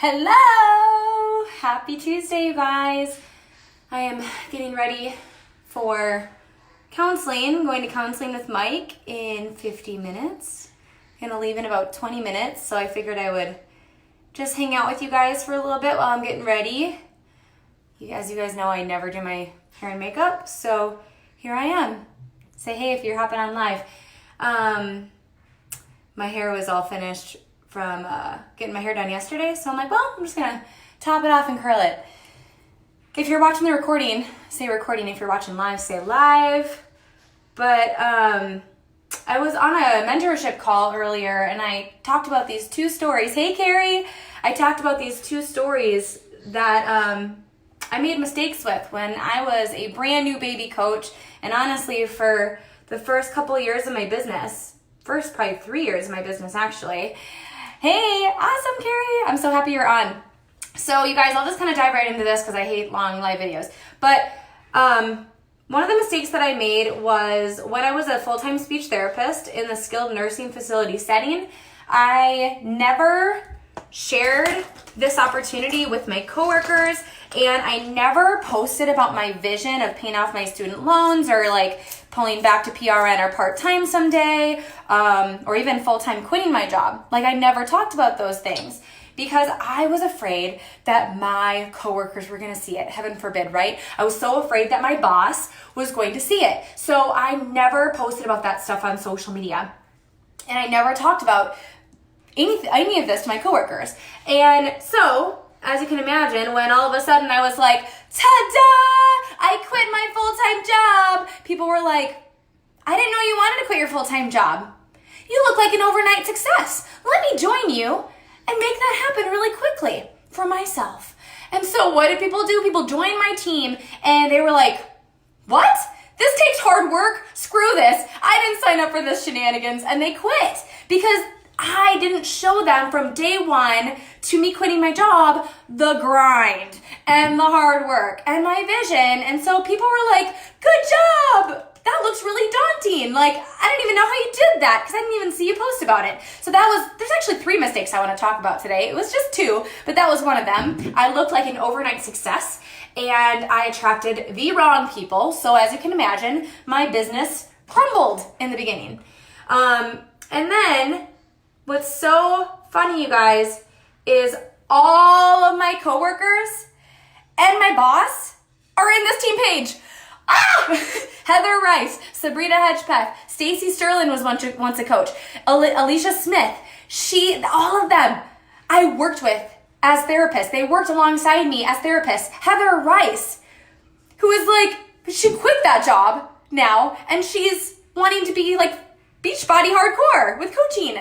Hello! Happy Tuesday, you guys. I am getting ready for counseling. I'm going to counseling with Mike in 50 minutes. I'm going to leave in about 20 minutes, so I figured I would just hang out with you guys for a little bit while I'm getting ready. As you guys know, I never do my hair and makeup, so here I am. Say hey if you're hopping on live. My hair was all finished from getting my hair done yesterday, so I'm like, well, I'm just gonna top it off and curl it. If you're watching the recording, say recording. If you're watching live, say live. But I was on a mentorship call earlier, and I talked about these two stories. Hey, Carrie! I talked about these two stories that I made mistakes with when I was a brand new baby coach, and honestly, for the first couple of years of my business, first probably 3 years of my business actually. Hey, awesome, Carrie. I'm so happy you're on. So you guys, I'll just kind of dive right into this because I hate long live videos. But one of the mistakes that I made was when I was a full-time speech therapist in the skilled nursing facility setting, I never shared this opportunity with my coworkers, and I never posted about my vision of paying off my student loans or like pulling back to PRN or part-time someday, or even full-time quitting my job. Like I never talked about those things because I was afraid that my coworkers were going to see it. Heaven forbid, right? I was so afraid that my boss was going to see it. So I never posted about that stuff on social media. And I never talked about any of this to my coworkers. And so, as you can imagine, when all of a sudden I was like, ta-da! I quit my full-time job. People were like, I didn't know you wanted to quit your full-time job. You look like an overnight success. Let me join you and make that happen really quickly for myself. And so what did people do? People joined my team and they were like, what? This takes hard work. Screw this. I didn't sign up for this shenanigans. And they quit because I didn't show them from day one to me quitting my job, the grind and the hard work and my vision. And so people were like, good job. That looks really daunting. Like, I didn't even know how you did that because I didn't even see you post about it. So there's actually 3 mistakes I want to talk about today. It was just 2, but that was one of them. I looked like an overnight success and I attracted the wrong people. So as you can imagine, my business crumbled in the beginning. And then what's so funny, you guys, is all of my coworkers and my boss are in this team page. Heather Rice, Sabrina Hedgepeth, Stacy Sterling was once a coach, Alicia Smith, all of them I worked with as therapists. They worked alongside me as therapists. Heather Rice, who is like, she quit that job now, and she's wanting to be like Beachbody hardcore with coaching.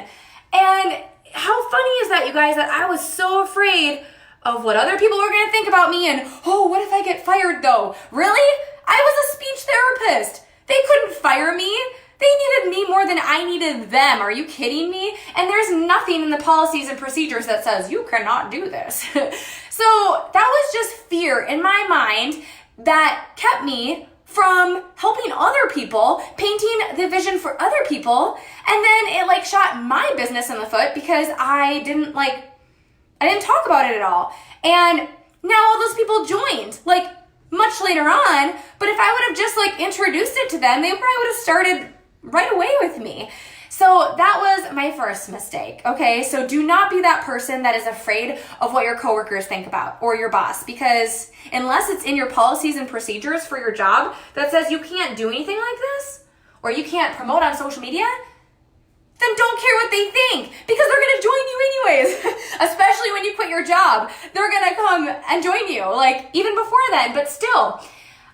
And how funny is that, you guys, that I was so afraid of what other people were going to think about me and, oh, what if I get fired though? Really? I was a speech therapist. They couldn't fire me. They needed me more than I needed them. Are you kidding me? And there's nothing in the policies and procedures that says you cannot do this. So that was just fear in my mind that kept me from helping other people, painting the vision for other people, and then it like shot my business in the foot because I didn't talk about it at all. And now all those people joined, like much later on, but if I would have just like introduced it to them, they probably would have started right away with me. So that was my first mistake, okay? So do not be that person that is afraid of what your coworkers think about or your boss, because unless it's in your policies and procedures for your job that says you can't do anything like this or you can't promote on social media, then don't care what they think because they're going to join you anyways, especially when you quit your job. They're going to come and join you, like even before then, but still.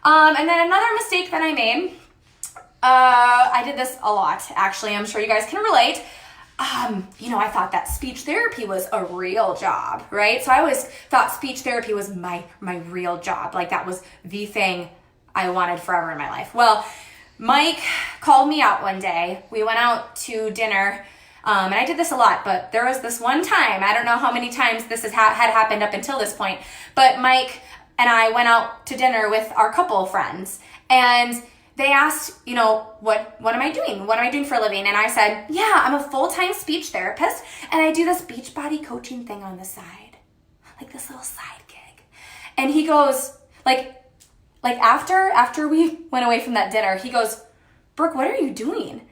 And then another mistake that I made, I did this a lot, actually. I'm sure you guys can relate. I thought that speech therapy was a real job, right? So I always thought speech therapy was my real job. Like that was the thing I wanted forever in my life. Well, Mike called me out one day. We went out to dinner, and I did this a lot, but there was this one time, I don't know how many times this had happened up until this point, but Mike and I went out to dinner with our couple friends, and they asked, what am I doing? What am I doing for a living? And I said, yeah, I'm a full-time speech therapist, and I do this Beachbody coaching thing on the side. like this little side gig. And he goes, like after we went away from that dinner, he goes, Brooke, what are you doing?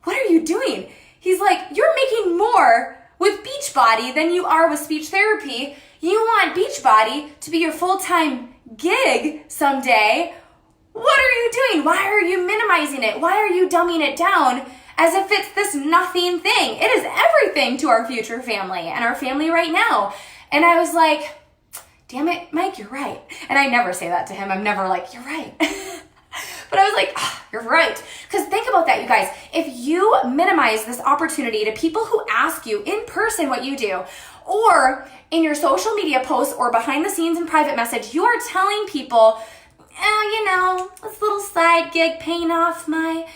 What are you doing? He's like, you're making more with Beachbody than you are with speech therapy. You want Beachbody to be your full-time gig someday. What are you doing? Why are you minimizing it? Why are you dumbing it down as if it's this nothing thing? It is everything to our future family and our family right now. And I was like, damn it, Mike, you're right. And I never say that to him. I'm never like, you're right. But I was like, you're right. Because think about that, you guys. If you minimize this opportunity to people who ask you in person what you do, or in your social media posts or behind the scenes in private message, you are telling people, this little side gig paying off my,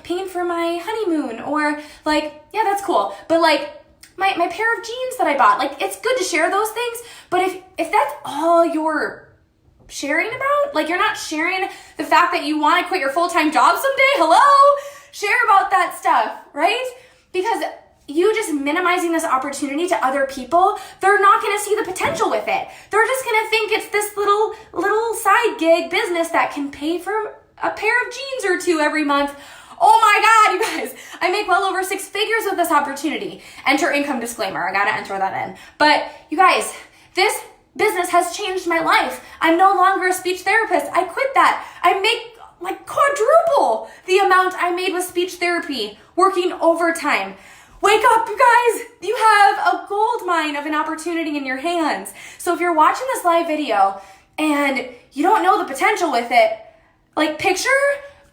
paying for my honeymoon, or like, yeah, that's cool. But like my pair of jeans that I bought, like it's good to share those things. But if that's all you're sharing about, like you're not sharing the fact that you want to quit your full-time job someday, hello? Share about that stuff, right? Because you just minimizing this opportunity to other people, they're not going to see the potential with it. They're just going to think it's this little side gig business that can pay for a pair of jeans or two every month. Oh my God, you guys, I make well over 6 figures with this opportunity. Enter income disclaimer. I got to enter that in. But you guys, this business has changed my life. I'm no longer a speech therapist. I quit that. I make like quadruple the amount I made with speech therapy, working overtime. Wake up, you guys. You have a gold mine of an opportunity in your hands. So if you're watching this live video and you don't know the potential with it, like picture,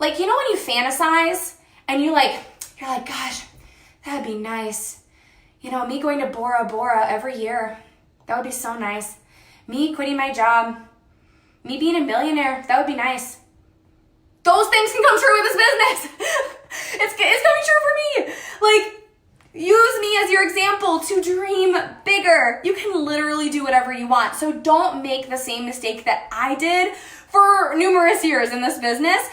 like, when you fantasize and you're like, gosh, that'd be nice. Me going to Bora Bora every year. That would be so nice. Me quitting my job. Me being a millionaire. That would be nice. Those things can come true with this business. It's coming true for me. Like, use me as your example to dream bigger. You can literally do whatever you want. So don't make the same mistake that I did for numerous years in this business.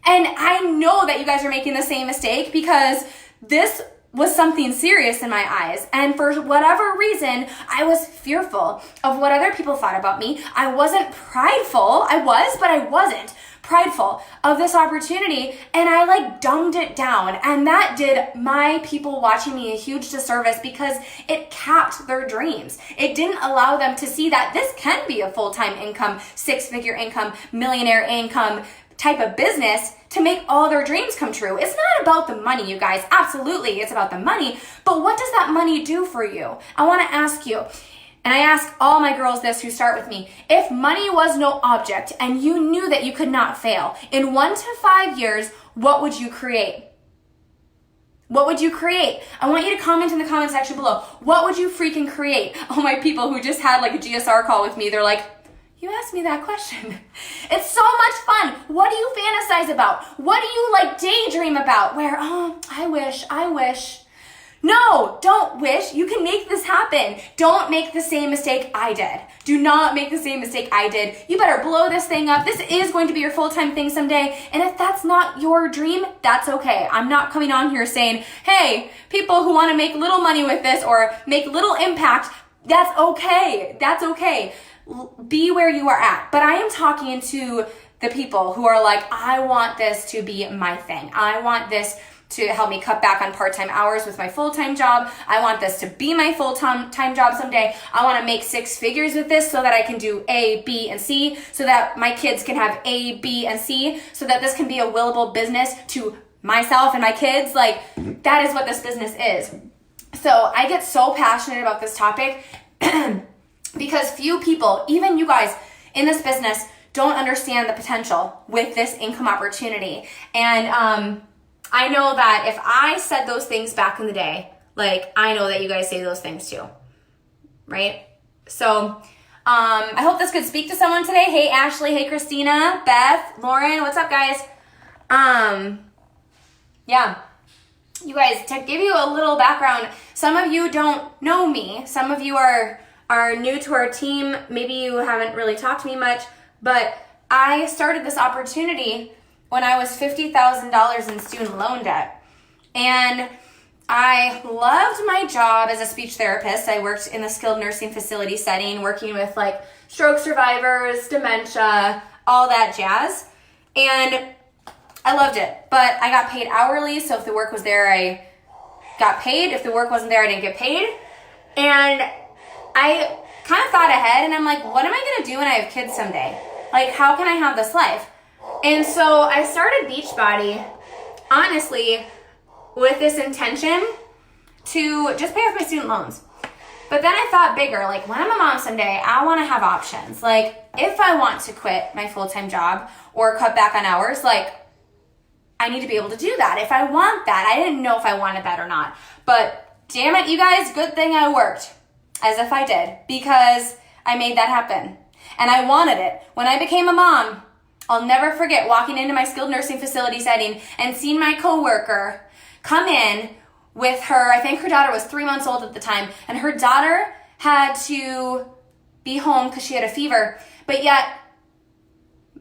And I know that you guys are making the same mistake because this was something serious in my eyes. And for whatever reason, I was fearful of what other people thought about me. I wasn't prideful. I was, but I wasn't prideful of this opportunity. And I like dumbed it down. And that did my people watching me a huge disservice because it capped their dreams. It didn't allow them to see that this can be a full-time income, 6-figure income, millionaire income type of business to make all their dreams come true. It's not about the money, you guys. Absolutely, it's about the money. But what does that money do for you? I want to ask you, and I ask all my girls this who start with me, if money was no object and you knew that you could not fail, in 1 to 5 years, what would you create? What would you create? I want you to comment in the comment section below. What would you freaking create? All my people who just had like a GSR call with me, they're like, you asked me that question. It's so much fun. What do you fantasize about? What do you like daydream about? Where, I wish. No, don't wish. You can make this happen. Don't make the same mistake I did. Do not make the same mistake I did. You better blow this thing up. This is going to be your full-time thing someday. And if that's not your dream, that's okay. I'm not coming on here saying, hey, people who want to make little money with this or make little impact, that's okay. That's okay. Be where you are at. But I am talking to the people who are like, I want this to be my thing. I want this to help me cut back on part-time hours with my full-time job. I want this to be my full-time job someday. I want to make 6 figures with this so that I can do A, B, and C, so that my kids can have A, B, and C, so that this can be a willable business to myself and my kids. Like, that is what this business is. So I get so passionate about this topic because few people, even you guys in this business, don't understand the potential with this income opportunity. And I know that if I said those things back in the day, like I know that you guys say those things too, right? So I hope this could speak to someone today. Hey, Ashley. Hey, Christina, Beth, Lauren. What's up, guys? Yeah. You guys, to give you a little background, some of you don't know me. Some of you are new to our team. Maybe you haven't really talked to me much, but I started this opportunity when I was $50,000 in student loan debt. And I loved my job as a speech therapist. I worked in the skilled nursing facility setting, working with like stroke survivors, dementia, all that jazz. And I loved it, but I got paid hourly. So if the work was there, I got paid. If the work wasn't there, I didn't get paid. And I kind of thought ahead, and I'm like, what am I going to do when I have kids someday? Like, how can I have this life? And so I started Beachbody, honestly, with this intention to just pay off my student loans. But then I thought bigger, like when I'm a mom someday, I want to have options. Like if I want to quit my full-time job or cut back on hours, like I need to be able to do that. If I want that, I didn't know if I wanted that or not. But damn it, you guys, good thing I worked as if I did, because I made that happen. And I wanted it. When I became a mom, I'll never forget walking into my skilled nursing facility setting and seeing my coworker come in with her, I think her daughter was 3 months old at the time, and her daughter had to be home because she had a fever, but yet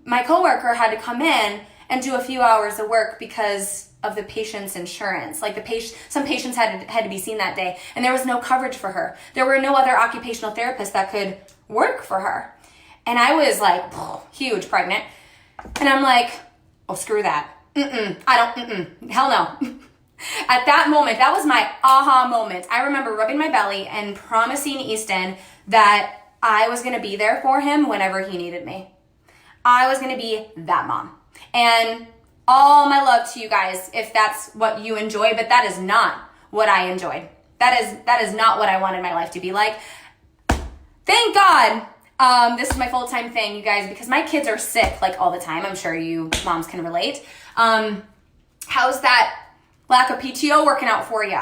my coworker had to come in and do a few hours of work because of the patient's insurance. Like some patients had to be seen that day, and there was no coverage for her. There were no other occupational therapists that could work for her. And I was like, huge pregnant. And I'm like, oh, screw that. Hell no. At that moment, that was my aha moment. I remember rubbing my belly and promising Easton that I was going to be there for him whenever he needed me. I was going to be that mom. And all my love to you guys if that's what you enjoy, but that is not what I enjoyed. That is not what I wanted my life to be like. Thank God this is my full-time thing, you guys, because my kids are sick like all the time. I'm sure you moms can relate. How's that lack of PTO working out for you?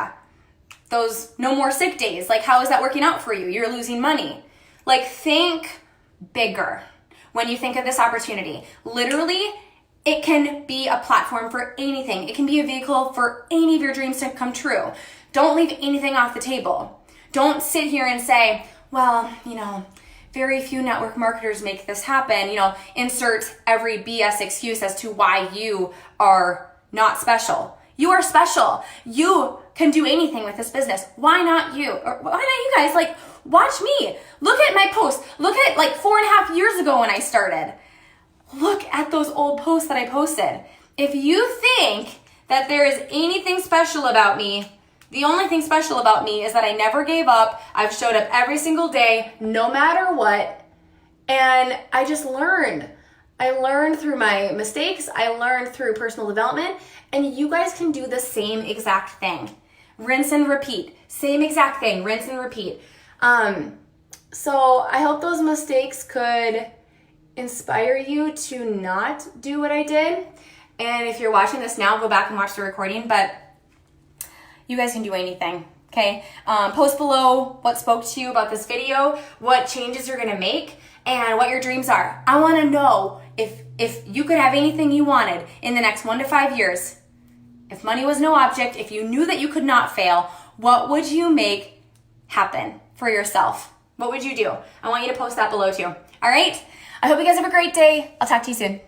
Those no more sick days, like how is that working out for you? You're losing money. Like think bigger when you think of this opportunity. Literally, it can be a platform for anything. It can be a vehicle for any of your dreams to come true. Don't leave anything off the table. Don't sit here and say, well, very few network marketers make this happen. Insert every BS excuse as to why you are not special. You are special. You can do anything with this business. Why not you? Or why not you guys? Like, watch me. Look at my posts. Look at like 4.5 years ago when I started. Look at those old posts that I posted. If you think that there is anything special about me, the only thing special about me is that I never gave up. I've showed up every single day, no matter what. And I just learned. I learned through my mistakes. I learned through personal development. And you guys can do the same exact thing. Rinse and repeat. Same exact thing. Rinse and repeat. So I hope those mistakes could inspire you to not do what I did. And if you're watching this now, go back and watch the recording. But you guys can do anything, okay? Post below what spoke to you about this video, what changes you're gonna make, and what your dreams are. I wanna know if you could have anything you wanted in the next 1 to 5 years, if money was no object, if you knew that you could not fail, what would you make happen for yourself? What would you do? I want you to post that below too. All right? I hope you guys have a great day. I'll talk to you soon.